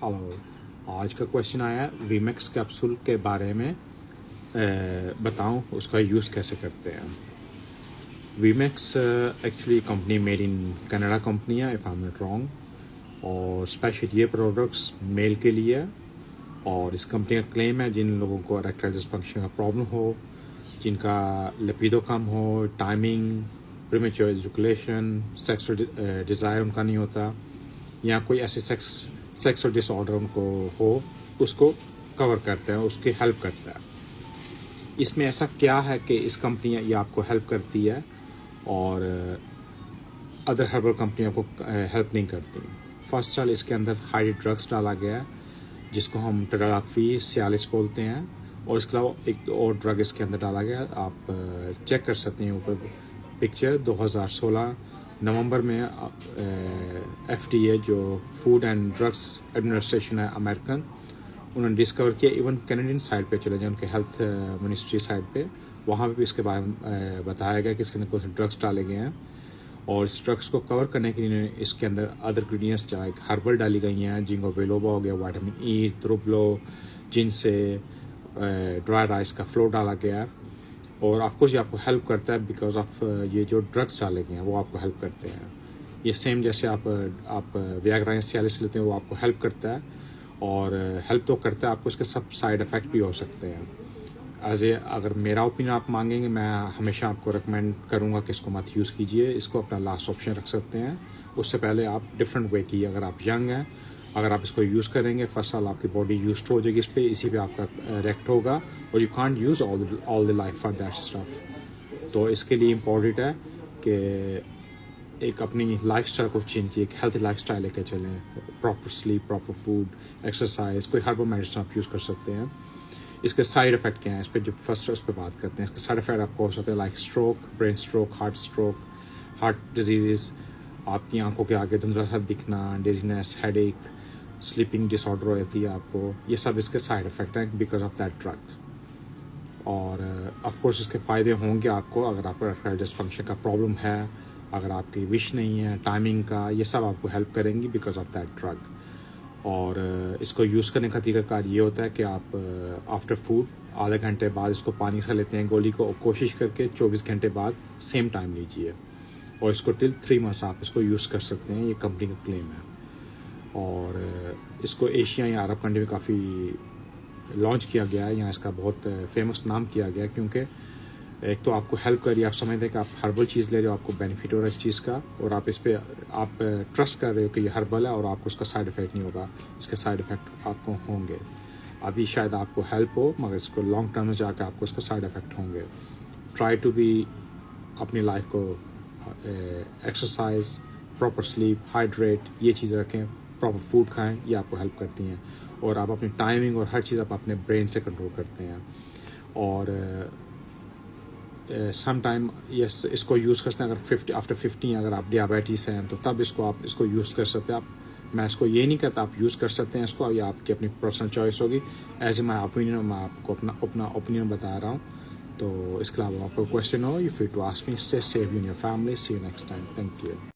Hello, आज का question आया वीमैक्स कैप्सूल के बारे में बताऊं उसका यूज़ कैसे करते हैं। वीमैक्स actually company made in Canada company है, if I am not wrong, और स्पेशल ये प्रोडक्ट्स मेल के लिए है। और इस कंपनी का क्लेम है जिन लोगों को इरेक्टाइल डिसफंक्शन का प्रॉब्लम हो, जिनका लिबिडो कम हो, timing, premature education, sexual desire उनका नहीं होता, या कोई ऐसे सेक्सुअल डिसऑर्डर उनको हो, उसको कवर करता है, उसकी हेल्प करता है। इसमें ऐसा क्या है कि इस कंपनी ये आपको हेल्प करती है और अदर हर्बल कंपनियों को हेल्प नहीं करती। फर्स्ट चाल इसके अंदर हाई ड्रग्स डाला गया है जिसको हम टेडाफी सियालिस बोलते हैं, और इसके अलावा एक और ड्रग इसके अंदर डाला गया। आप चेक कर सकते हैं ऊपर पिक्चर। 2016 नवंबर में FDA जो फूड एंड ड्रग्स एडमिनिस्ट्रेशन है अमेरिकन, उन्होंने डिस्कवर किया। इवन कैनेडियन साइड पे चले जाए, उनके हेल्थ मिनिस्ट्री साइड पे, वहाँ पे भी इसके बारे में बताया गया कि इसके अंदर कुछ ड्रग्स डाले गए हैं। और इस ड्रग्स को कवर करने के लिए इसके अंदर अदर इंग्रीडियंट्स जो हर्बल डाली गई हैं, जिंगो बिलोबा हो गया, विटामिन ई, त्रुबलो, जिनसे ड्राई राइस का फ्लोर डाला गया है। और ऑफकोर्स ये आपको हेल्प करता है बिकॉज ऑफ ये जो ड्रग्स डाले गए हैं वो आपको हेल्प करते हैं। ये सेम जैसे आप वियाग्रा सियालिस लेते हैं वो आपको हेल्प करता है, और हेल्प तो करता है, आपको इसके सब साइड इफ़ेक्ट भी हो सकते हैं। अगर मेरा ओपिनियन आप मांगेंगे, मैं हमेशा आपको रिकमेंड करूँगा कि इसको मत यूज़ कीजिए, इसको अपना लास्ट ऑप्शन रख सकते हैं। उससे पहले आप डिफरेंट वे कीजिए। अगर आप यंग हैं, अगर आप इसको यूज़ करेंगे, फर्स्ट साल आपकी बॉडी यूज्ड हो जाएगी इस पर, इसी पे आपका रिएक्ट होगा, और you can't use all the life for that stuff. तो इसके लिए इम्पॉर्टेंट है कि एक अपनी लाइफस्टाइल को चेंज कीजिए, एक हेल्थी लाइफस्टाइल लेके चलें, proper sleep, proper food, exercise, कोई हर्बल मेडिसिन आप यूज़ कर सकते हैं। इसके साइड इफ़ेक्ट क्या हैं, इस पर जो फर्स्ट उस पर बात करते हैं। इसके साइड इफ़ेक्ट आपको हो सकते हैं like stroke, brain stroke, heart disease, आपकी आंखों के आगे धुंधला सा दिखना, डिजीनेस, हेडेक, स्लीपिंग डिसऑर्डर होती है आपको, ये सब इसके साइड इफ़ेक्ट हैं बिकॉज ऑफ दैट ड्रग। और ऑफ कोर्स इसके फ़ायदे होंगे आपको अगर आपको इरेक्टाइल डिसफंक्शन का प्रॉब्लम है, अगर आपकी विश नहीं है, टाइमिंग का, ये सब आपको हेल्प करेंगी बिकॉज ऑफ दैट ड्रग। और इसको यूज़ करने का तरीकाकार ये होता है कि आप आफ्टर फूड आधे घंटे बाद इसको पानी से लेते हैं गोली को, कोशिश करके 24 घंटे बाद सेम टाइम लीजिए, और इसको टिल 3 मंथ्स आप इसको यूज़ कर सकते हैं। ये कंपनी का क्लेम है। और इसको एशिया या अरब कंट्री में काफ़ी लॉन्च किया गया है, यहाँ इसका बहुत फेमस नाम किया गया है, क्योंकि एक तो आपको हेल्प कर रही है, आप समझते हैं कि आप हर्बल चीज़ ले रहे हो, आपको बेनिफिट हो रहा है इस चीज़ का, और आप इस पर आप ट्रस्ट कर रहे हो कि ये हर्बल है और आपको उसका साइड इफ़ेक्ट नहीं होगा। इसके साइड इफ़ेक्ट आपको होंगे, अभी शायद आपको हेल्प हो, मगर इसको लॉन्ग टर्म में जाकर आपको उसका साइड इफ़ेक्ट होंगे। ट्राई टू बी अपनी लाइफ को एक्सरसाइज, प्रॉपर स्लीप, हाइड्रेट, ये चीज़ें रखें, प्रॉपर फूड खाएं, ये आपको हेल्प करती हैं। और आप अपनी टाइमिंग और हर चीज़ आप अपने ब्रेन से कंट्रोल करते हैं। और सम टाइम यस, इसको यूज़ करते हैं अगर आफ्टर 50 अगर आप डियाबिटीज़ हैं तो तब आप इसको यूज़ कर सकते हैं। मैं इसको ये नहीं कहता, आप यूज़ कर सकते हैं इसको, ये आपकी अपनी पर्सनल चॉइस होगी। एज ए माई ओपिनियन, मैं आपको अपना ओपिनियन बता रहा हूँ। तो इसके अलावा आपको क्वेश्चन हो, you free to ask me. Stay safe in your family. See you next time. Thank you.